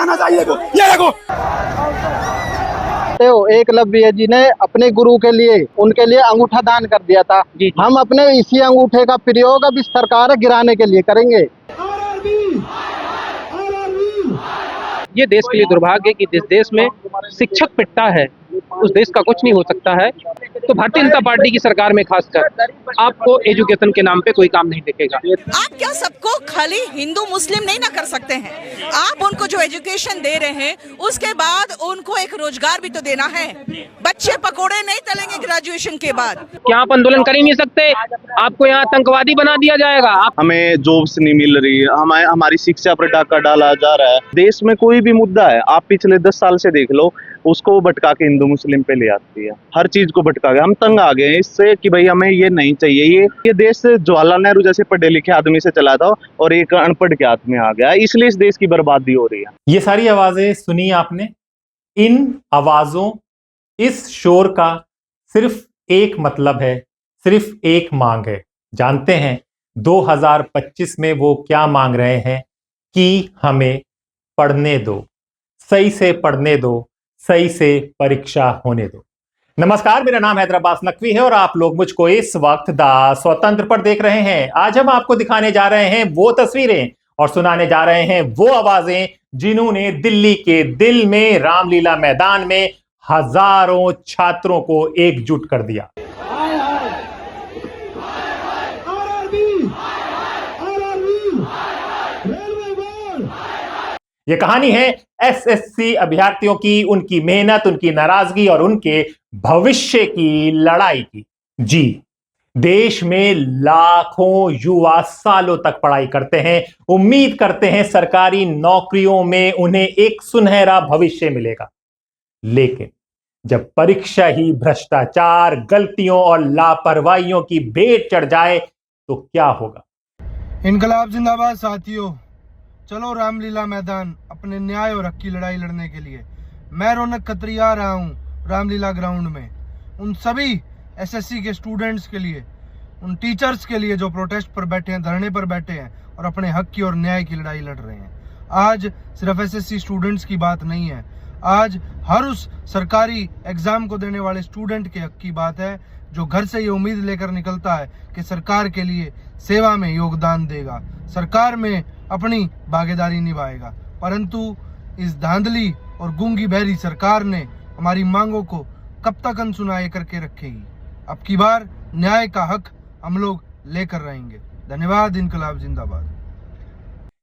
जाना चाहिए। ये देखो एकलव्य जी ने अपने गुरु के लिए उनके लिए अंगूठा दान कर दिया था। हम अपने इसी अंगूठे का प्रयोग अब इस सरकार गिराने के लिए करेंगे। ये देश के लिए दुर्भाग्य है कि जिस देश में शिक्षक पिटता है उस देश का कुछ नहीं हो सकता है। तो भारतीय जनता पार्टी की सरकार में खासकर आपको एजुकेशन के नाम पे कोई काम नहीं दिखेगा। आप क्या सबको खाली हिंदू मुस्लिम नहीं ना कर सकते हैं? आप उनको जो एजुकेशन दे रहे हैं उसके बाद उनको एक रोजगार भी तो देना है। बच्चे पकोड़े नहीं तलेंगे ग्रेजुएशन के बाद। क्या आप आंदोलन कर ही नहीं सकते? आपको यहाँ आतंकवादी बना दिया जाएगा। हमें जॉब्स नहीं मिल रही है, हमारी शिक्षा पर डाका डाला जा रहा है। देश में कोई भी मुद्दा है, आप पिछले 10 साल से देख लो, उसको भटका के हिंदू मुस्लिम पे ले आती है। हर चीज को भटका के हम तंग आ गए हैं इससे कि भाई हमें ये नहीं चाहिए। ये देश जवाहरलाल नेहरू जैसे पढ़े लिखे आदमी से चला था और एक अनपढ़ के हाथ में आ गया, इसलिए इस देश की बर्बादी हो रही है। ये सारी आवाजें सुनी आपने। इन आवाजों, इस शोर का सिर्फ एक मतलब है, सिर्फ एक मांग है। जानते हैं 2025 में वो क्या मांग रहे हैं? कि हमें पढ़ने दो, सही से पढ़ने दो, सही से परीक्षा होने दो। नमस्कार, मेरा नाम हैदर अब्बास नकवी है और आप लोग मुझको इस वक्त दा स्वतंत्र पर देख रहे हैं। आज हम आपको दिखाने जा रहे हैं वो तस्वीरें और सुनाने जा रहे हैं वो आवाजें जिन्होंने दिल्ली के दिल में रामलीला मैदान में हजारों छात्रों को एकजुट कर दिया। यह कहानी है एसएससी अभ्यर्थियों की, उनकी मेहनत, उनकी नाराजगी और उनके भविष्य की लड़ाई की। जी, देश में लाखों युवा सालों तक पढ़ाई करते हैं, उम्मीद करते हैं सरकारी नौकरियों में उन्हें एक सुनहरा भविष्य मिलेगा। लेकिन जब परीक्षा ही भ्रष्टाचार, गलतियों और लापरवाहियों की भेंट चढ़ जाए तो क्या होगा? इनकलाब जिंदाबाद साथियों, चलो रामलीला मैदान अपने न्याय और हक की लड़ाई लड़ने के लिए। मैं रौनक खत्री आ रहा हूँ रामलीला ग्राउंड में उन सभी एसएससी के स्टूडेंट्स के लिए, उन टीचर्स के लिए जो प्रोटेस्ट पर बैठे हैं, धरने पर बैठे हैं और अपने हक की और न्याय की लड़ाई लड़ रहे हैं। आज सिर्फ एसएससी स्टूडेंट्स की बात नहीं है, आज हर उस सरकारी एग्जाम को देने वाले स्टूडेंट के हक की बात है जो घर से ये उम्मीद लेकर निकलता है कि सरकार के लिए सेवा में योगदान देगा, सरकार में अपनी भागीदारी निभाएगा। परंतु इस धांधली और गूंगी बहरी सरकार ने हमारी मांगों को कब तक अनसुनाए करके रखेगी। अब की बार न्याय का हक हम लोग लेकर रहेंगे। धन्यवाद। इनकलाब जिंदाबाद।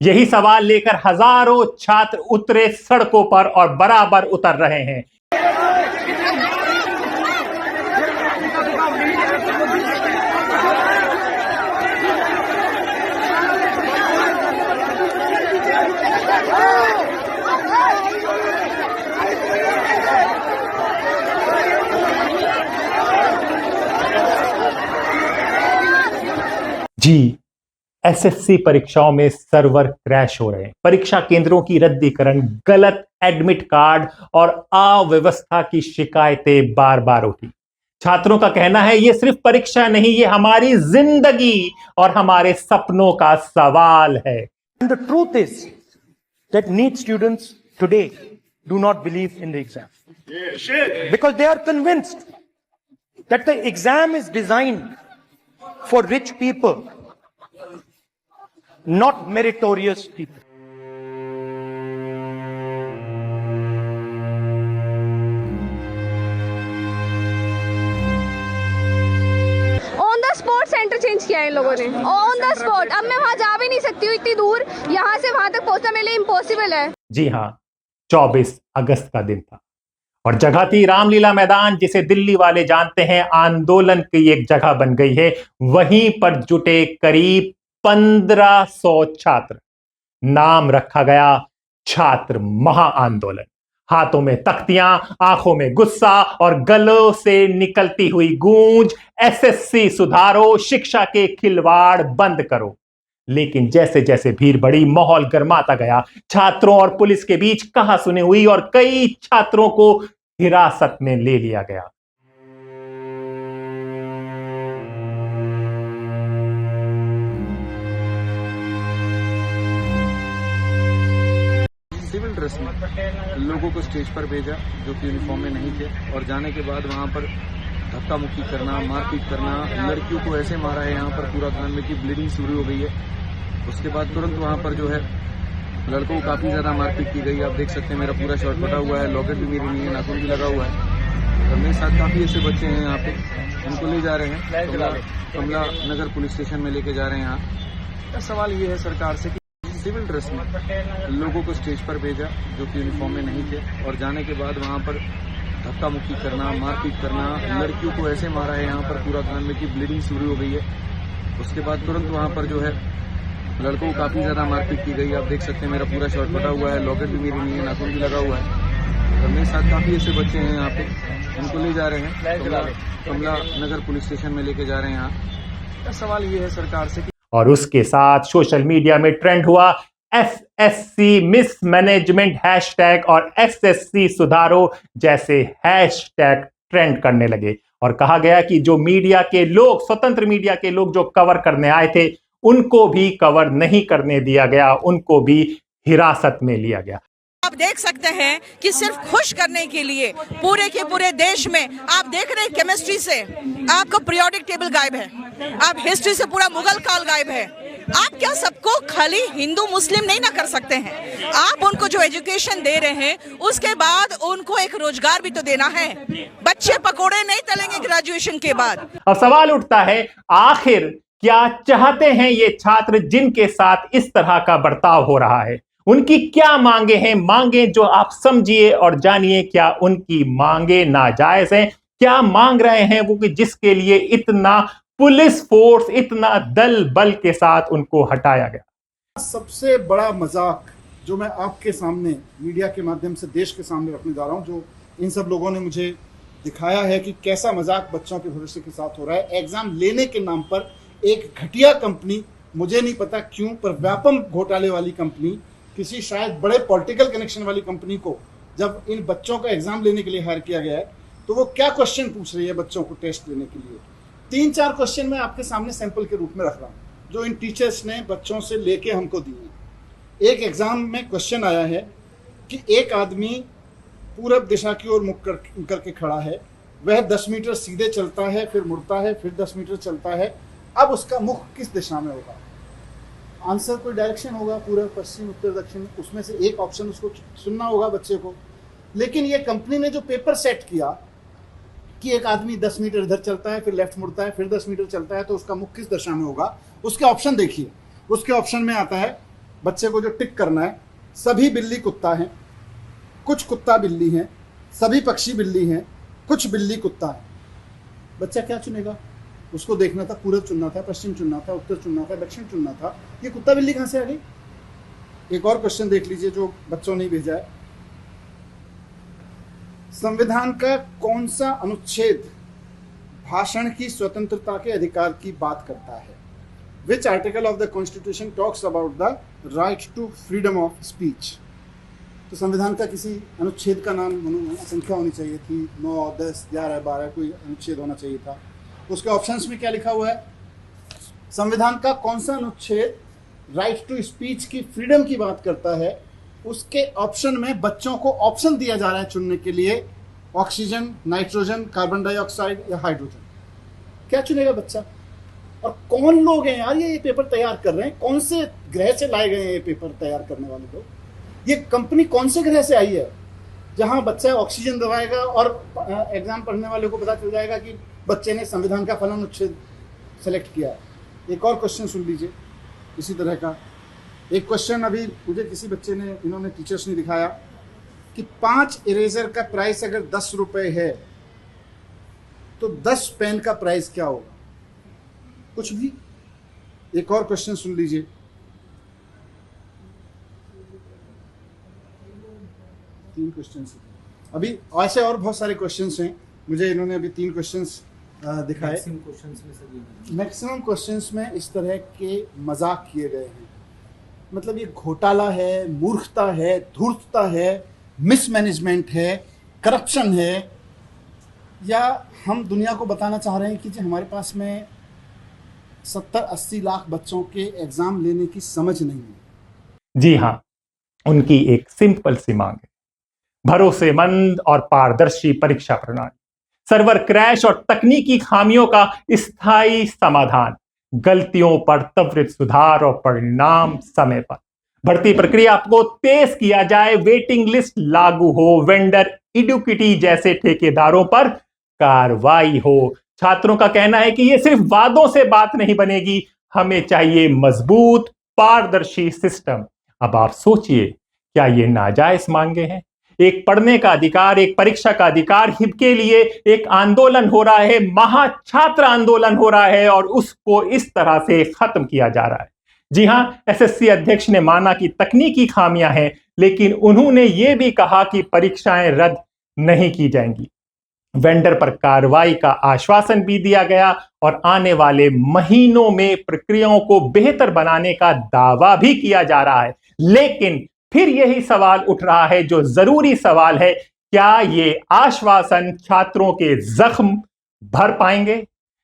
यही सवाल लेकर हजारों छात्र उतरे सड़कों पर और बराबर उतर रहे हैं। जी, एसएससी परीक्षाओं में सर्वर क्रैश हो रहे हैं, परीक्षा केंद्रों की रद्दीकरण, गलत एडमिट कार्ड और अव्यवस्था की शिकायतें बार बार उठी। छात्रों का कहना है ये सिर्फ परीक्षा नहीं, ये हमारी जिंदगी और हमारे सपनों का सवाल है। And the truth is that NEET students today do not believe in the exam. Because they are convinced that the exam is designed for rich people, not meritorious people. On the spot centre change किया है इन लोगों ने, on the spot. अब मैं वहां जा भी नहीं सकती हूँ, इतनी दूर, यहाँ से वहां तक पहुंचना मेरे लिए इम्पॉसिबल है। जी हाँ, 24 अगस्त का दिन था और जगह थी रामलीला मैदान, जिसे दिल्ली वाले जानते हैं आंदोलन की एक जगह बन गई है। वहीं पर जुटे करीब 1500 छात्र। नाम रखा गया छात्र महाआंदोलन। हाथों में तख्तियां, आंखों में गुस्सा और गलों से निकलती हुई गूंज, एसएससी सुधारो, शिक्षा के खिलवाड़ बंद करो। लेकिन जैसे जैसे भीड़ बढ़ी, माहौल गर्माता गया। छात्रों और पुलिस के बीच कहासुनी हुई और कई छात्रों को हिरासत में ले लिया गया। सिविल ड्रेस में लोगों को स्टेज पर भेजा जो कि यूनिफॉर्म में नहीं थे, और जाने के बाद वहां पर धक्का मुक्की करना, मारपीट करना, लड़कियों को ऐसे मारा है यहाँ पर पूरा कान में की ब्लीडिंग शुरू हो गई है। उसके बाद तुरंत वहां पर जो है लड़कों को काफी ज्यादा मारपीट की गई। आप देख सकते हैं मेरा पूरा शर्ट फटा हुआ है, लॉकेट भी मेरी नहीं है, नाखून भी लगा हुआ है, और मेरे साथ काफी ऐसे बच्चे हैं यहाँ पे, उनको ले जा रहे हैं कमला नगर पुलिस स्टेशन में लेके जा रहे हैं। यहाँ सवाल ये है सरकार से कि सिविल ड्रेस में लोगों को स्टेज पर भेजा जो कि यूनिफॉर्म में नहीं थे, और जाने के बाद वहां पर धक्का मुक्की करना, मारपीट करना, लड़कियों को ऐसे मारा है यहाँ पर पूरा कान में की ब्लीडिंग शुरू हो गई है। उसके बाद तुरंत वहां पर जो है लड़कों को काफी ज्यादा मारपीट की गई। आप देख सकते हैं मेरा पूरा शर्ट फटा हुआ है, लॉकेट भी मेरी नहीं है, नाखून भी लगा हुआ है, और मेरे साथ काफी ऐसे बच्चे हैं यहाँ पे, उनको ले जा रहे हैं कमला नगर पुलिस स्टेशन में लेके जा रहे हैं। यहाँ सवाल ये है सरकार से कि और उसके साथ सोशल मीडिया में ट्रेंड हुआ SSC मिसमैनेजमेंट हैशटैग और SSC सुधारो जैसे हैशटैग ट्रेंड करने लगे, और कहा गया कि जो मीडिया के लोग, स्वतंत्र मीडिया के लोग जो कवर करने आए थे, उनको भी कवर नहीं करने दिया गया, उनको भी हिरासत में लिया गया। आप देख सकते हैं कि सिर्फ खुश करने के लिए पूरे के पूरे देश में आप देख रहे हैं केमिस्ट्री से आपका पीरियोडिक टेबल गायब है, आप हिस्ट्री से पूरा मुगल काल गायब है। आप क्या सबको खाली हिंदू मुस्लिम नहीं ना कर सकते हैं? आप उनको जो एजुकेशन दे रहे हैं उसके बाद उनको एक रोजगार भी तो देना है। बच्चे पकोड़े नहीं तलेंगे ग्रेजुएशन के बाद। अब सवाल उठता है, आखिर क्या चाहते हैं ये छात्र जिनके साथ इस तरह का बर्ताव हो रहा है? उनकी क्या मांगे हैं? मांगे जो आप समझिए और जानिए, क्या उनकी मांगे नाजायज हैं? क्या मांग रहे हैं वो कि जिसके लिए इतना पुलिस फोर्स, इतना दल बल के साथ उनको हटाया गया? सबसे बड़ा मजाक जो मैं आपके सामने मीडिया के माध्यम से देश के सामने रखने जा रहा हूं, जो इन सब लोगों ने मुझे दिखाया है कि कैसा मजाक बच्चों के भविष्य के साथ हो रहा है। एग्जाम लेने के नाम पर एक घटिया कंपनी, मुझे नहीं पता क्यों, पर व्यापम घोटाले वाली कंपनी, किसी शायद बड़े पॉलिटिकल कनेक्शन वाली कंपनी को जब इन बच्चों का एग्जाम लेने के लिए हायर किया गया है, तो वो क्या क्वेश्चन पूछ रही है बच्चों को टेस्ट लेने के लिए। 3-4 क्वेश्चन मैं आपके सामने सैंपल के रूप में रख रहा हूँ जो इन टीचर्स ने बच्चों से लेके हमको दिए हैं। एक एग्जाम में क्वेश्चन आया है कि एक आदमी पूरब दिशा की ओर मुख करके खड़ा है, वह 10 मीटर सीधे चलता है, फिर मुड़ता है, फिर 10 मीटर चलता है, अब उसका मुख किस दिशा में होगा? आंसर कोई डायरेक्शन होगा, पूर्व पश्चिम उत्तर दक्षिण, उसमें से एक ऑप्शन उसको सुनना होगा बच्चे को। लेकिन ये कंपनी ने जो पेपर सेट किया कि एक आदमी 10 मीटर इधर चलता है, फिर लेफ्ट मुड़ता है, फिर 10 मीटर चलता है, तो उसका मुख किस दिशा में होगा, उसके ऑप्शन देखिए। उसके ऑप्शन में आता है बच्चे को जो टिक करना है, सभी बिल्ली कुत्ता है, कुछ कुत्ता बिल्ली है, सभी पक्षी बिल्ली हैं, कुछ बिल्ली कुत्ता है। बच्चा क्या चुनेगा? उसको देखना था पूर्व चुनना था, पश्चिम चुनना था, उत्तर चुनना था, दक्षिण चुनना था। ये कुत्ता बिल्ली कहाँ से आ गई? एक और क्वेश्चन देख लीजिए जो बच्चों ने भेजा है। संविधान का कौन सा अनुच्छेद भाषण की स्वतंत्रता के अधिकार की बात करता है? Which article of the Constitution talks about the right to freedom of speech? तो संविधान का किसी अनुच्छेद का नाम, संख्या होनी चाहिए थी, 9, 10, 11, 12, कोई अनुच्छेद होना चाहिए था। उसके ऑप्शंस में क्या लिखा हुआ है? संविधान का कौन सा अनुच्छेद राइट टू स्पीच की फ्रीडम की बात करता है? उसके ऑप्शन में बच्चों को ऑप्शन दिया जा रहा है चुनने के लिए, ऑक्सीजन, नाइट्रोजन, कार्बन डाइऑक्साइड या हाइड्रोजन। क्या चुनेगा बच्चा? और कौन लोग हैं यार ये पेपर तैयार कर रहे हैं? कौन से ग्रह से लाए गए हैं ये पेपर तैयार करने वाले लोग? ये कंपनी कौन से ग्रह से आई है जहां बच्चा ऑक्सीजन दबाएगा और एग्जाम पढ़ने वाले को पता चल जाएगा कि बच्चे ने संविधान का फलन अनुच्छेद सेलेक्ट किया है। एक और क्वेश्चन सुन लीजिए इसी तरह का। एक क्वेश्चन अभी मुझे किसी बच्चे ने, इन्होंने टीचर्स ने दिखाया कि 5 इरेजर का प्राइस अगर 10 रुपए है तो 10 पेन का प्राइस क्या होगा? कुछ भी। एक और क्वेश्चन सुन लीजिए। तीन क्वेश्चंस अभी, ऐसे और बहुत सारे क्वेश्चंस हैं। मुझे इन्होंने अभी 3 क्वेश्चंस दिखाए। मैक्सिमम क्वेश्चंस में इस तरह के मजाक किए गए हैं। मतलब ये घोटाला है, मूर्खता है, धूर्तता है, मिसमैनेजमेंट है, करप्शन है, या हम दुनिया को बताना चाह रहे हैं कि जो हमारे पास में 70-80 लाख बच्चों के एग्जाम लेने की समझ नहीं है। जी हाँ, उनकी एक सिंपल सी मांग है, भरोसेमंद और पारदर्शी परीक्षा प्रणाली, सर्वर क्रैश और तकनीकी खामियों का स्थायी समाधान, गलतियों पर त्वरित सुधार और परिणाम समय पर, भर्ती प्रक्रिया को तेज किया जाए, वेटिंग लिस्ट लागू हो, वेंडर इडुकिटी जैसे ठेकेदारों पर कार्रवाई हो। छात्रों का कहना है कि यह सिर्फ वादों से बात नहीं बनेगी, हमें चाहिए मजबूत पारदर्शी सिस्टम। अब आप सोचिए, क्या ये नाजायज मांगे हैं? एक पढ़ने का अधिकार, एक परीक्षा का अधिकार के लिए एक आंदोलन हो रहा है, महाछात्र आंदोलन हो रहा है और उसको इस तरह से खत्म किया जा रहा है। जी हां, एसएससी अध्यक्ष ने माना कि तकनीकी खामियां हैं, लेकिन उन्होंने यह भी कहा कि परीक्षाएं रद्द नहीं की जाएंगी। वेंडर पर कार्रवाई का आश्वासन भी दिया गया और आने वाले महीनों में प्रक्रियाओं को बेहतर बनाने का दावा भी किया जा रहा है। लेकिन फिर यही सवाल उठ रहा है, जो जरूरी सवाल है, क्या ये आश्वासन छात्रों के जख्म भर पाएंगे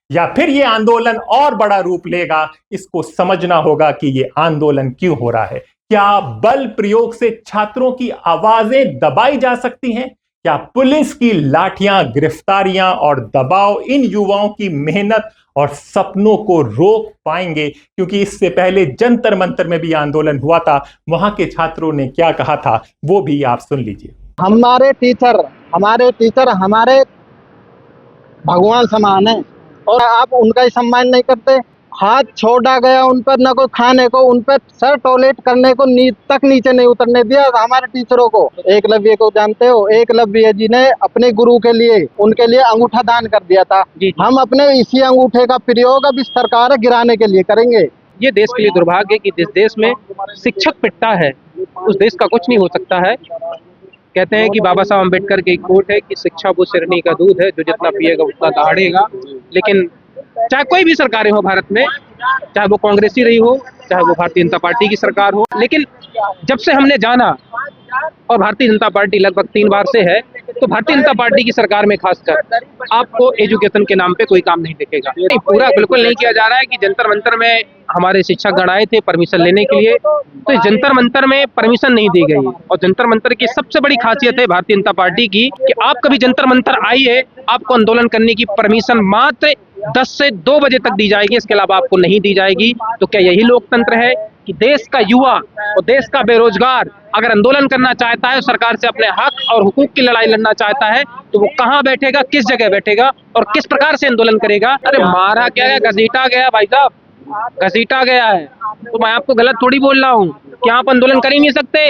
या फिर ये आंदोलन और बड़ा रूप लेगा? इसको समझना होगा कि ये आंदोलन क्यों हो रहा है। क्या बल प्रयोग से छात्रों की आवाजें दबाई जा सकती हैं? क्या पुलिस की लाठियां, गिरफ्तारियां और दबाव इन युवाओं की मेहनत और सपनों को रोक पाएंगे? क्योंकि इससे पहले जंतर मंतर में भी आंदोलन हुआ था, वहां के छात्रों ने क्या कहा था वो भी आप सुन लीजिए। हमारे टीचर हमारे भगवान समान है और आप उनका ही सम्मान नहीं करते। हाथ छोड़ा गया उन पर, न कोई खाने को, उन पर सर टॉयलेट करने को तक नीचे नहीं उतरने दिया हमारे टीचरों को। एकलव्य को जानते हो? एकलव्य जी ने अपने गुरु के लिए, उनके लिए अंगूठा दान कर दिया था। हम अपने इसी अंगूठे का प्रयोग अब इस सरकार गिराने के लिए करेंगे। ये देश के लिए दुर्भाग्य है कि जिस देश में शिक्षक पिटता है उस देश का कुछ नहीं हो सकता है। कहते हैं कि बाबा साहब अम्बेडकर की कोट है कि शिक्षा वो सिरनी का दूध है, जो जितना पिएगा उतना दहाड़ेगा। लेकिन चाहे कोई भी सरकारें हो भारत में, चाहे वो कांग्रेसी रही हो, चाहे वो भारतीय जनता पार्टी की सरकार हो, लेकिन जब से हमने जाना, और भारतीय जनता पार्टी लगभग 3 बार से है, तो भारतीय जनता पार्टी की सरकार में खासकर आपको एजुकेशन के नाम पे कोई काम नहीं दिखेगा। पूरा बिल्कुल नहीं किया जा रहा है कि जंतर मंतर में हमारे शिक्षक गण आए थे परमिशन लेने के लिए, तो इस जंतर मंतर में परमिशन नहीं दी गई। और जंतर मंतर की सबसे बड़ी खासियत है भारतीय जनता पार्टी की कि आप कभी जंतर मंतर आइए, आपको आंदोलन करने की परमिशन मात्र 10 से 2 बजे तक दी जाएगी, इसके अलावा आपको नहीं दी जाएगी। तो क्या यही लोकतंत्र है कि देश का युवा और देश का बेरोजगार अगर आंदोलन करना चाहता है, सरकार से अपने हक और हुकूक की लड़ाई लड़ना चाहता है, तो वो कहाँ बैठेगा, किस जगह बैठेगा और किस प्रकार से आंदोलन करेगा? अरे मारा क्या है, घसीटा गया भाई साहब, घसीटा गया है। तो मैं आपको गलत थोड़ी बोल रहा हूँ कि आप आंदोलन कर ही नहीं सकते,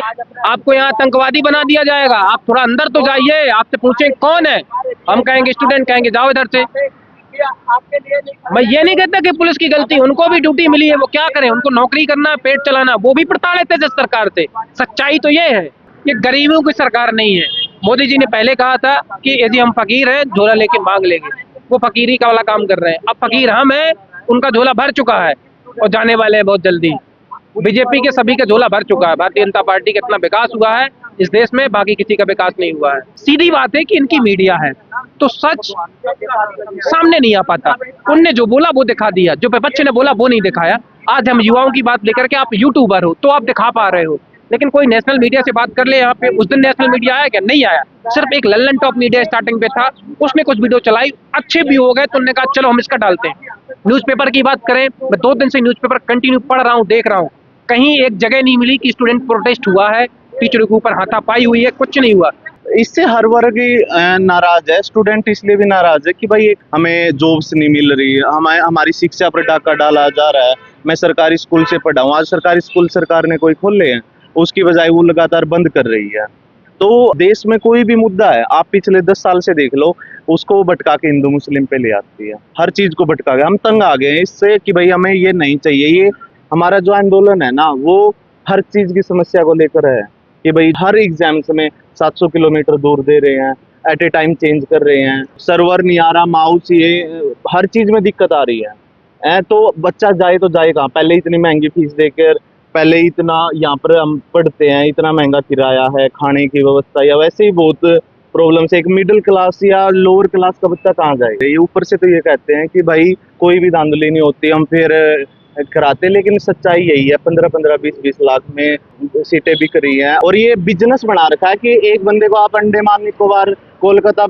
आपको यहाँ आतंकवादी बना दिया जाएगा। आप थोड़ा अंदर तो जाइए, आपसे पूछें कौन है, हम कहेंगे स्टूडेंट, कहेंगे जाओ इधर से। मैं ये नहीं कहता कि पुलिस की गलती, उनको भी ड्यूटी मिली है, वो क्या करें, उनको नौकरी करना है, पेट चलाना, वो भी प्रताड़ित है सरकार से। सच्चाई तो ये है, ये गरीबों की सरकार नहीं है। मोदी जी ने पहले कहा था कि यदि हम फकीर हैं झोला लेके मांग लेंगे, वो फकीरी का वाला काम कर रहे हैं। अब फकीर हम हैं, उनका झोला भर चुका है और जाने वाले हैं बहुत जल्दी। बीजेपी के सभी का झोला भर चुका है। भारतीय जनता पार्टी का इतना विकास हुआ है इस देश में, बाकी किसी का विकास नहीं हुआ है। सीधी बात है कि इनकी मीडिया है तो सच सामने नहीं आ पाता। उनने जो बोला वो दिखा दिया, जो विपक्ष ने बोला वो नहीं दिखाया। आज हम युवाओं की बात लेकर के, आप यूट्यूबर हो तो आप दिखा पा रहे हो, लेकिन कोई नेशनल मीडिया से बात कर ले यहाँ पे। उस दिन नेशनल मीडिया आया क्या? नहीं आया। सिर्फ एक लल्लन टॉप मीडिया स्टार्टिंग पे था, उसने कुछ वीडियो चलाई, अच्छे भी हो गए तो उन्होंने कहा चलो हम इसका डालते हैं। न्यूज़पेपर की बात करें, मैं 2 दिन से न्यूज़पेपर कंटिन्यू पढ़ रहा हूँ, देख रहा हूँ, कहीं एक जगह नहीं मिली कि स्टूडेंट प्रोटेस्ट हुआ है, टीचरों के ऊपर हाथापाई हुई है, कुछ नहीं हुआ। इससे हर वर्ग ही नाराज है। स्टूडेंट इसलिए भी नाराज है कि भाई हमें जॉब्स नहीं मिल रही है, हमारी शिक्षा पर डाका डाला जा रहा है। मैं सरकारी स्कूल से पढ़ा हूँ, आज सरकारी स्कूल सरकार ने कोई खोले हैं, उसकी बजाय वो लगातार बंद कर रही है। तो देश में कोई भी मुद्दा है, आप पिछले 10 साल से देख लो, उसको भटका के हिंदू मुस्लिम पे ले आती है। हर चीज को भटका के हम तंग आ गए हैं इससे कि भाई हमें ये नहीं चाहिए। ये हमारा जो आंदोलन है ना, वो हर चीज की समस्या को लेकर है कि भाई हर एग्जाम्स में 700 किलोमीटर दूर दे रहे हैं, एट ए टाइम चेंज कर रहे हैं, सर्वर नहीं आ रहा, माउस, ये हर चीज में दिक्कत आ रही है। तो बच्चा जाए तो जाए कहाँ? पहले इतनी महंगी फीस देकर, पहले इतना यहाँ पर हम पढ़ते हैं, इतना महंगा किराया है, खाने की व्यवस्था, या वैसे ही बहुत प्रॉब्लम से एक मिडिल क्लास या लोअर क्लास का बच्चा कहाँ जाएगा? ये ऊपर से तो ये कहते हैं कि भाई कोई भी धांधली नहीं होती, हम फिर कराते, लेकिन सच्चाई यही है 15-15, 20-20 लाख में सीटें बिक रही हैं। और ये बिजनेस बना रखा है कि एक बंदे को आप अंडमान निकोबार कोलकाता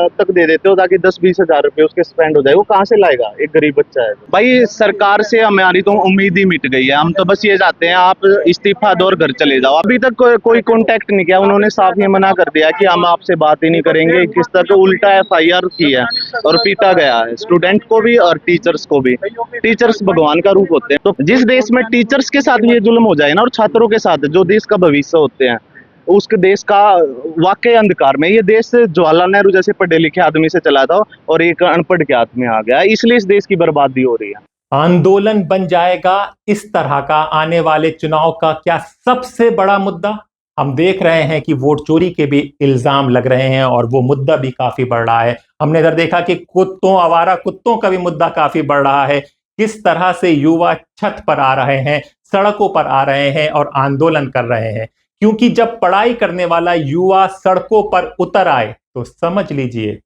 तक दे देते हो ताकि 10-20 हजार रुपए उसके स्पेंड हो जाए। वो कहाँ से लाएगा, एक गरीब बच्चा है। भाई सरकार से हमारी तो उम्मीद ही मिट गई है। हम तो बस ये चाहते हैं आप इस्तीफा दो और घर चले जाओ। अभी तक कोई कांटेक्ट नहीं किया। उन्होंने साफ ये मना कर दिया कि हम आपसे बात ही नहीं करेंगे। किस तरह तो उल्टा FIR की है और पीटा गया है स्टूडेंट को भी और टीचर्स को भी। टीचर्स भगवान का रूप होते हैं। तो जिस देश में टीचर्स के साथ ये जुल्म हो जाए ना और छात्रों के साथ, जो देश का भविष्य होते हैं, उसके देश का वाकई अंधकार में। ये देश जवाहरलाल नेहरू जैसे पढ़े लिखे आदमी से चला था और एक अनपढ़ के हाथ में आ गया, इसलिए इस देश की बर्बादी हो रही है। आंदोलन बन जाएगा इस तरह का आने वाले चुनाव का क्या सबसे बड़ा मुद्दा। हम देख रहे हैं कि वोट चोरी के भी इल्जाम लग रहे हैं और वो मुद्दा भी काफी बढ़ रहा है। हमने इधर देखा कि आवारा कुत्तों का भी मुद्दा काफी बढ़ रहा है। किस तरह से युवा छत पर आ रहे हैं, सड़कों पर आ रहे हैं और आंदोलन कर रहे हैं, क्योंकि जब पढ़ाई करने वाला युवा सड़कों पर उतर आए तो समझ लीजिए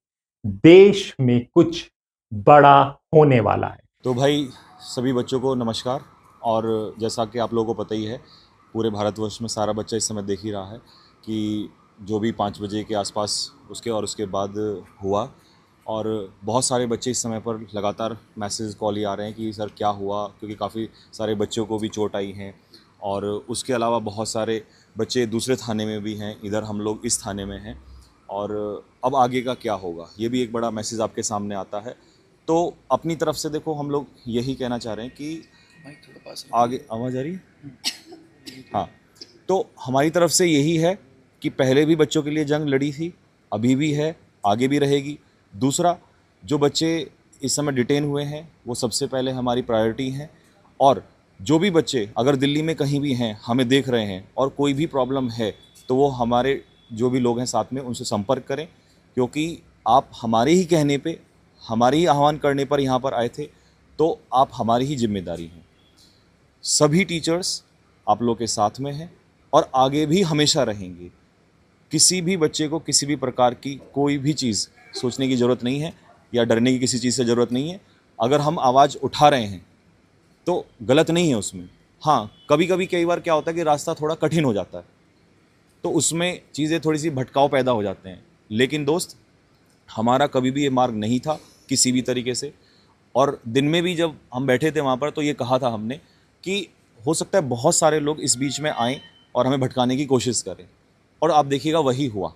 देश में कुछ बड़ा होने वाला है। तो भाई सभी बच्चों को नमस्कार। और जैसा कि आप लोगों को पता ही है, पूरे भारतवर्ष में सारा बच्चा इस समय देख ही रहा है कि जो भी 5 बजे के आसपास उसके बाद हुआ, और बहुत सारे बच्चे इस समय पर लगातार मैसेज कॉल ही आ रहे हैं कि सर क्या हुआ, क्योंकि काफ़ी सारे बच्चों को भी चोट आई हैं। और उसके अलावा बहुत सारे बच्चे दूसरे थाने में भी हैं, इधर हम लोग इस थाने में हैं। और अब आगे का क्या होगा, ये भी एक बड़ा मैसेज आपके सामने आता है। तो अपनी तरफ से देखो, हम लोग यही कहना चाह रहे हैं कि आगे आवाज़ आ रही है, हाँ, तो हमारी तरफ से यही है कि पहले भी बच्चों के लिए जंग लड़ी थी, अभी भी है, आगे भी रहेगी। दूसरा, जो बच्चे इस समय डिटेन हुए हैं वो सबसे पहले हमारी प्रायोरिटी हैं। और जो भी बच्चे अगर दिल्ली में कहीं भी हैं, हमें देख रहे हैं और कोई भी प्रॉब्लम है, तो वो हमारे जो भी लोग हैं साथ में उनसे संपर्क करें, क्योंकि आप हमारे ही कहने पे, हमारे ही आह्वान करने पर यहाँ पर आए थे, तो आप हमारी ही जिम्मेदारी हैं। सभी टीचर्स आप लोग के साथ में हैं और आगे भी हमेशा रहेंगे। किसी भी बच्चे को किसी भी प्रकार की कोई भी चीज़ सोचने की ज़रूरत नहीं है या डरने की किसी चीज़ से ज़रूरत नहीं है। अगर हम आवाज़ उठा रहे हैं तो गलत नहीं है उसमें। हाँ, कभी कभी कई बार क्या होता है कि रास्ता थोड़ा कठिन हो जाता है, तो उसमें चीज़ें थोड़ी सी भटकाव पैदा हो जाते हैं। लेकिन दोस्त, हमारा कभी भी ये मार्ग नहीं था किसी भी तरीके से। और दिन में भी जब हम बैठे थे वहाँ पर, तो ये कहा था हमने कि हो सकता है बहुत सारे लोग इस बीच में आएँ और हमें भटकाने की कोशिश करें, और आप देखिएगा वही हुआ।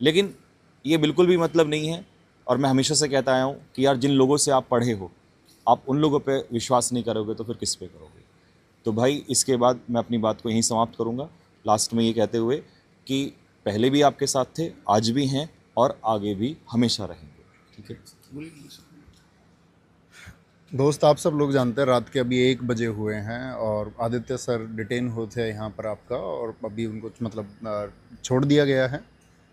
लेकिन ये बिल्कुल भी मतलब नहीं है। और मैं हमेशा से कहता आया हूँ कि यार, जिन लोगों से आप पढ़े हो, आप उन लोगों पे विश्वास नहीं करोगे तो फिर किस पे करोगे। तो भाई, इसके बाद मैं अपनी बात को यहीं समाप्त करूँगा, लास्ट में ये कहते हुए कि पहले भी आपके साथ थे, आज भी हैं और आगे भी हमेशा रहेंगे। ठीक है दोस्त, आप सब लोग जानते हैं रात के अभी 1 बजे हुए हैं और आदित्य सर डिटेन हुए थे यहाँ पर आपका, और अभी उनको मतलब छोड़ दिया गया है।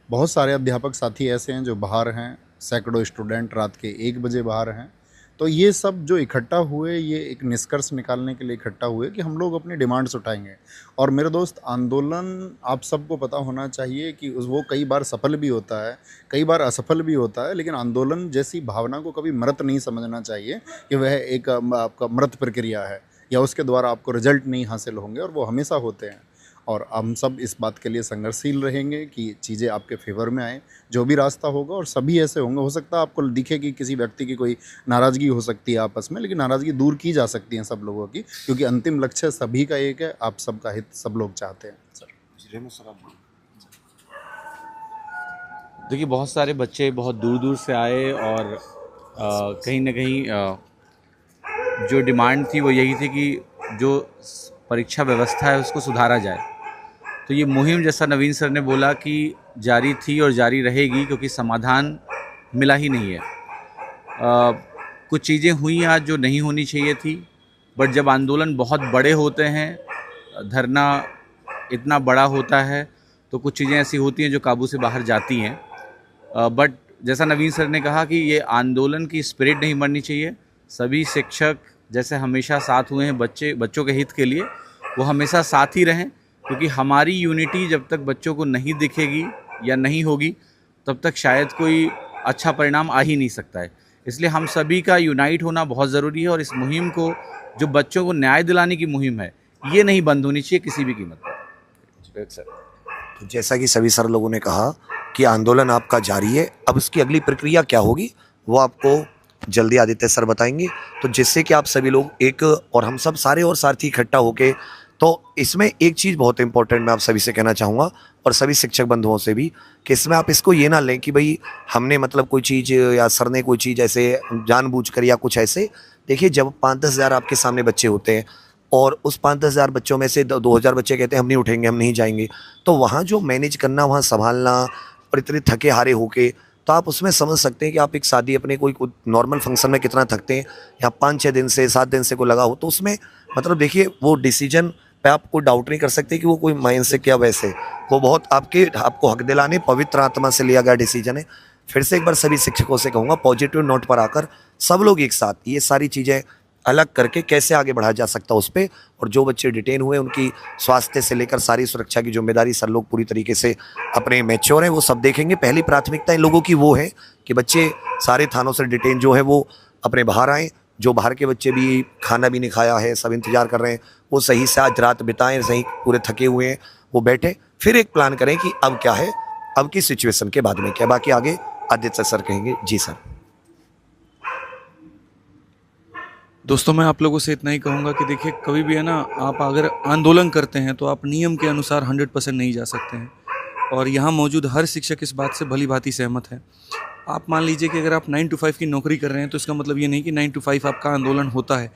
बहुत सारे अध्यापक साथी ऐसे हैं जो बाहर हैं, सैकड़ों स्टूडेंट रात के 1 बजे बाहर हैं। तो ये सब जो इकट्ठा हुए, ये एक निष्कर्ष निकालने के लिए इकट्ठा हुए कि हम लोग अपनी डिमांड्स उठाएंगे। और मेरे दोस्त, आंदोलन आप सबको पता होना चाहिए कि वो कई बार सफल भी होता है, कई बार असफल भी होता है, लेकिन आंदोलन जैसी भावना को कभी मृत नहीं समझना चाहिए कि वह एक आपका मृत प्रक्रिया है या उसके द्वारा आपको रिजल्ट नहीं हासिल होंगे, और वो हमेशा होते हैं। और हम सब इस बात के लिए संघर्षशील रहेंगे कि चीज़ें आपके फेवर में आए, जो भी रास्ता होगा। और सभी ऐसे होंगे, हो सकता है आपको दिखे कि किसी व्यक्ति की कोई नाराज़गी हो सकती है आपस में, लेकिन नाराज़गी दूर की जा सकती है सब लोगों की, क्योंकि अंतिम लक्ष्य सभी का एक है, आप सबका हित सब लोग चाहते हैं। सर देखिए, बहुत सारे बच्चे बहुत दूर दूर से आए और कहीं ना कहीं जो डिमांड थी वो यही थी कि जो परीक्षा व्यवस्था है उसको सुधारा जाए। तो ये मुहिम, जैसा नवीन सर ने बोला, कि जारी थी और जारी रहेगी, क्योंकि समाधान मिला ही नहीं है। कुछ चीज़ें हुई आज जो नहीं होनी चाहिए थी, बट जब आंदोलन बहुत बड़े होते हैं, धरना इतना बड़ा होता है, तो कुछ चीज़ें ऐसी होती हैं जो काबू से बाहर जाती हैं। बट जैसा नवीन सर ने कहा कि ये आंदोलन की स्पिरिट नहीं मरनी चाहिए। सभी शिक्षक जैसे हमेशा साथ हुए हैं बच्चों के हित के लिए, वो हमेशा साथ ही रहें, क्योंकि हमारी यूनिटी जब तक बच्चों को नहीं दिखेगी या नहीं होगी, तब तक शायद कोई अच्छा परिणाम आ ही नहीं सकता है। इसलिए हम सभी का यूनाइट होना बहुत ज़रूरी है और इस मुहिम को जो बच्चों को न्याय दिलाने की मुहिम है, ये नहीं बंद होनी चाहिए किसी भी कीमत पर। तो जैसा कि सभी सर लोगों ने कहा कि आंदोलन आपका जारी है, अब उसकी अगली प्रक्रिया क्या होगी वो आपको जल्दी आदित्य सर बताएंगे। तो जिससे कि आप सभी लोग एक और हम सब सारे और साथी इकट्ठा होके, तो इसमें एक चीज़ बहुत इंपॉर्टेंट मैं आप सभी से कहना चाहूँगा और सभी शिक्षक बंधुओं से भी, कि इसमें आप इसको ये ना लें कि भाई हमने मतलब कोई चीज़ या सर ने कोई चीज़ ऐसे जानबूझकर या कुछ ऐसे। देखिए, जब 5-10 हज़ार आपके सामने बच्चे होते हैं और उस 5-10 हज़ार बच्चों में से 2,000 बच्चे कहते हैं हम नहीं उठेंगे, हम नहीं जाएंगे, तो वहाँ जो मैनेज करना, वहाँ संभालना और इतने थके हारे होके, तो आप उसमें समझ सकते हैं कि आप एक शादी अपने कोई नॉर्मल फंक्शन में कितना थकते हैं, या 5-6 दिन से 7 दिन से को लगा हो, तो उसमें मतलब देखिए वो डिसीजन पे आप कोई डाउट नहीं कर सकते कि वो कोई माइंड से क्या वैसे, वो बहुत आपको हक दिलाने पवित्र आत्मा से लिया गया डिसीजन है। फिर से एक बार सभी शिक्षकों से कहूँगा, पॉजिटिव नोट पर आकर सब लोग एक साथ ये सारी चीज़ें अलग करके कैसे आगे बढ़ाया जा सकता है उस पर, और जो बच्चे डिटेन हुए उनकी स्वास्थ्य से लेकर सारी सुरक्षा की जिम्मेदारी सर लोग पूरी तरीके से अपने मैच्योर हैं, वो सब देखेंगे। पहली प्राथमिकता इन लोगों की वो है कि बच्चे सारे थानों से डिटेन जो है वो अपने बाहर आएँ। जो बाहर के बच्चे भी खाना भी नहीं खाया है, सब इंतजार कर रहे हैं, वो सही से आज रात बिताएं, सही पूरे थके हुए हैं, वो बैठे, फिर एक प्लान करें कि अब क्या है, अब की सिचुएशन के बाद में क्या। बाकी आगे आदित्य सर कहेंगे। जी सर। दोस्तों, मैं आप लोगों से इतना ही कहूँगा कि देखिए, कभी भी है ना, आप अगर आंदोलन करते हैं तो आप नियम के अनुसार 100% नहीं जा सकते हैं, और यहाँ मौजूद हर शिक्षक इस बात से भली भांति सहमत है। आप मान लीजिए कि अगर आप 9 to 5 की नौकरी कर रहे हैं तो इसका मतलब ये नहीं कि 9 to 5 आपका आंदोलन होता है,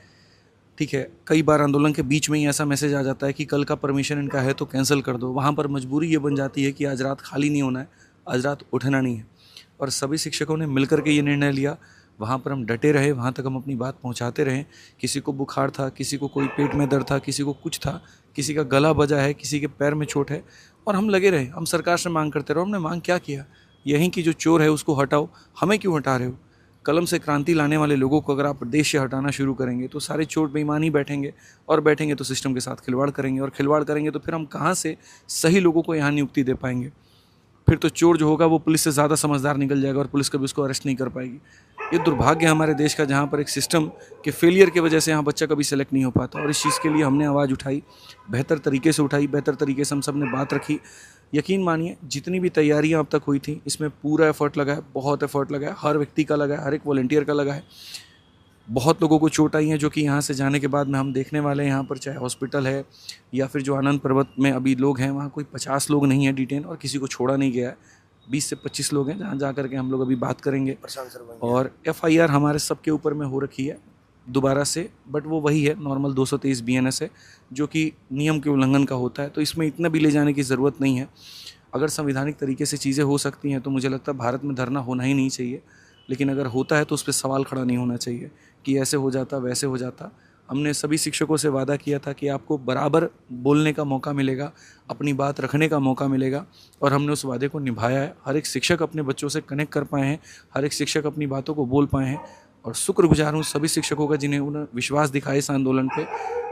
ठीक है। कई बार आंदोलन के बीच में ही ऐसा मैसेज आ जाता है कि कल का परमिशन इनका है तो कैंसिल कर दो। वहाँ पर मजबूरी ये बन जाती है कि आज रात खाली नहीं होना है, आज रात उठना नहीं है, और सभी शिक्षकों ने मिलकर के ये निर्णय लिया। वहाँ पर हम डटे रहे, वहाँ तक हम अपनी बात पहुँचाते रहें। किसी को बुखार था, किसी को कोई पेट में दर्द था, किसी को कुछ था, किसी का गला बजा है, किसी के पैर में चोट है, और हम लगे रहे। हम सरकार से मांग करते रहो। हमने मांग क्या किया? यहीं की जो चोर है उसको हटाओ। हमें क्यों हटा रहे हो? कलम से क्रांति लाने वाले लोगों को अगर आप देश से हटाना शुरू करेंगे तो सारे चोर बेईमान ही बैठेंगे, और बैठेंगे तो सिस्टम के साथ खिलवाड़ करेंगे, और खिलवाड़ करेंगे तो फिर हम कहाँ से सही लोगों को यहाँ नियुक्ति दे पाएंगे? फिर तो चोर जो होगा वो पुलिस से ज़्यादा समझदार निकल जाएगा और पुलिस कभी उसको अरेस्ट नहीं कर पाएगी। ये दुर्भाग्य है हमारे देश का, जहाँ पर एक सिस्टम के फेलियर की वजह से यहाँ बच्चा कभी सेलेक्ट नहीं हो पाता। और इस चीज़ के लिए हमने आवाज़ उठाई, बेहतर तरीके से उठाई, बेहतर तरीके से हम सब ने बात रखी। यकीन मानिए, जितनी भी तैयारियां अब तक हुई थी, इसमें पूरा एफर्ट लगा है, बहुत एफर्ट लगा है, हर व्यक्ति का लगा है, हर एक वॉलंटियर का लगा है। बहुत लोगों को चोट आई है, जो कि यहाँ से जाने के बाद में हम देखने वाले हैं। यहाँ पर चाहे हॉस्पिटल है या फिर जो आनंद पर्वत में अभी लोग हैं, वहाँ कोई 50 लोग नहीं है डिटेन, और किसी को छोड़ा नहीं गया है। 20 से 25 लोग हैं, जहाँ जा करके हम लोग अभी बात करेंगे। और FIR हमारे सबके ऊपर में हो रखी है दोबारा से, बट वो वही है, नॉर्मल 223 BNS है, जो कि नियम के उल्लंघन का होता है। तो इसमें इतना भी ले जाने की ज़रूरत नहीं है। अगर संवैधानिक तरीके से चीज़ें हो सकती हैं तो मुझे लगता है भारत में धरना होना ही नहीं चाहिए। लेकिन अगर होता है तो उस पर सवाल खड़ा नहीं होना चाहिए कि ऐसे हो जाता, वैसे हो जाता। हमने सभी शिक्षकों से वादा किया था कि आपको बराबर बोलने का मौका मिलेगा, अपनी बात रखने का मौका मिलेगा, और हमने उस वादे को निभाया है। हर एक शिक्षक अपने बच्चों से कनेक्ट कर पाए हैं, हर एक शिक्षक अपनी बातों को बोल पाए हैं, और शुक्रगुजार हूँ सभी शिक्षकों का जिन्हें उन्हें विश्वास दिखाया इस आंदोलन पे।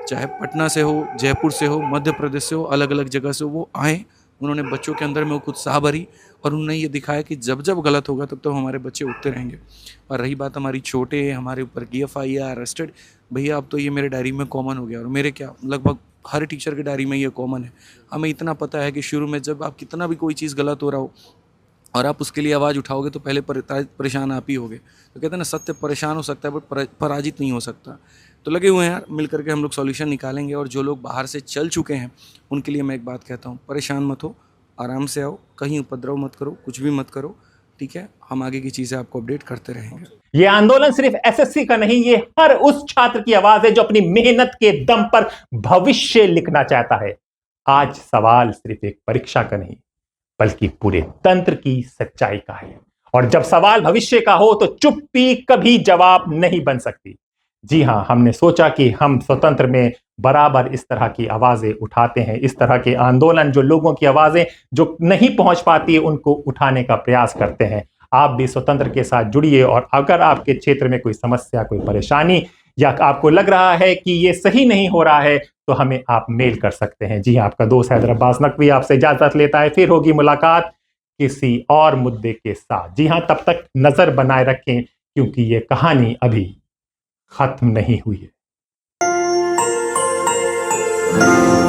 चाहे पटना से हो, जयपुर से हो, मध्य प्रदेश से हो, अलग अलग जगह से वो आए, उन्होंने बच्चों के अंदर में वो उत्साह भरी, और उन्होंने ये दिखाया कि जब जब गलत होगा तब तो हमारे बच्चे उठते रहेंगे। और रही बात हमारी छोटे, हमारे ऊपर की FIR, अरेस्टेड, भैया अब तो ये मेरे डायरी में कॉमन हो गया, और मेरे क्या लगभग हर टीचर के डायरी में ये कॉमन है। हमें इतना पता है कि शुरू में जब आप कितना भी कोई चीज़ गलत हो रहा हो और आप उसके लिए आवाज़ उठाओगे तो पहले परेशान आप ही होगे। तो कहते हैं ना, सत्य परेशान हो सकता है बट पराजित नहीं हो सकता। तो लगे हुए हैं यार, मिल करके हम लोग सॉल्यूशन निकालेंगे। और जो लोग बाहर से चल चुके हैं उनके लिए मैं एक बात कहता हूँ, परेशान मत हो, आराम से आओ, कहीं उपद्रव मत करो, कुछ भी मत करो, ठीक है। हम आगे की चीज़ें आपको अपडेट करते रहेंगे। ये आंदोलन सिर्फ SSC का नहीं, ये हर उस छात्र की आवाज है जो अपनी मेहनत के दम पर भविष्य लिखना चाहता है। आज सवाल सिर्फ एक परीक्षा का नहीं, बल्कि पूरे तंत्र की सच्चाई का है। और जब सवाल भविष्य का हो तो चुप्पी कभी जवाब नहीं बन सकती। जी हां, हमने सोचा कि हम स्वतंत्र में बराबर इस तरह की आवाजें उठाते हैं, इस तरह के आंदोलन, जो लोगों की आवाजें जो नहीं पहुंच पाती है उनको उठाने का प्रयास करते हैं। आप भी स्वतंत्र के साथ जुड़िए, और अगर आपके क्षेत्र में कोई समस्या, कोई परेशानी, या आपको लग रहा है कि ये सही नहीं हो रहा है, तो हमें आप मेल कर सकते हैं। जी, आपका दोस्त हैदर अब्बास नकवी आपसे इजाजत लेता है। फिर होगी मुलाकात किसी और मुद्दे के साथ। जी हां, तब तक नजर बनाए रखें, क्योंकि ये कहानी अभी खत्म नहीं हुई है। है।